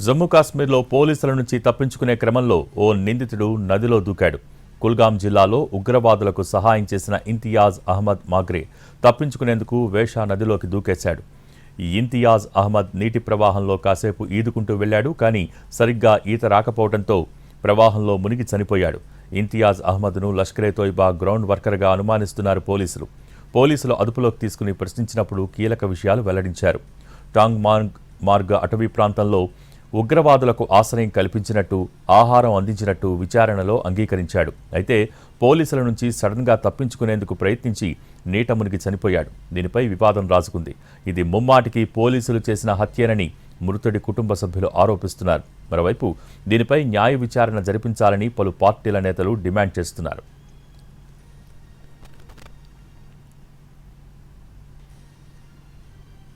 జమ్మూ కాశ్మీర్లో పోలీసుల నుంచి తప్పించుకునే క్రమంలో ఓ నిందితుడు నదిలో దూకాడు. కుల్గాం జిల్లాలో ఉగ్రవాదులకు సహాయం చేసిన ఇంతియాజ్ అహ్మద్ మాగ్రే తప్పించుకునేందుకు వేషా నదిలోకి దూకేశాడు. ఈ ఇంతియాజ్ అహ్మద్ నీటి ప్రవాహంలో కాసేపు ఈదుకుంటూ వెళ్లాడు. కానీ సరిగ్గా ఈత రాకపోవడంతో ప్రవాహంలో మునిగి చనిపోయాడు. ఇంతియాజ్ అహ్మద్ను లష్కరే-తోయిబా గ్రౌండ్ వర్కర్గా అనుమానిస్తున్నారు పోలీసులు అదుపులోకి తీసుకుని ప్రశ్నించినప్పుడు కీలక విషయాలు వెల్లడించారు. టాంగ్ మార్గ్ అటవీ ప్రాంతంలో ఉగ్రవాదులకు ఆశ్రయం కల్పించినట్టు, ఆహారం అందించినట్టు విచారణలో అంగీకరించాడు. అయితే పోలీసుల నుంచి సడన్గా తప్పించుకునేందుకు ప్రయత్నించి నీట మునిగి చనిపోయాడు. దీనిపై వివాదం రాజుకుంది. ఇది ముమ్మాటికి పోలీసులు చేసిన హత్యేనని మృతుడి కుటుంబ సభ్యులు ఆరోపిస్తున్నారు. మరోవైపు దీనిపై న్యాయ విచారణ జరిపించాలని పలు పార్టీల నేతలు డిమాండ్ చేస్తున్నారు.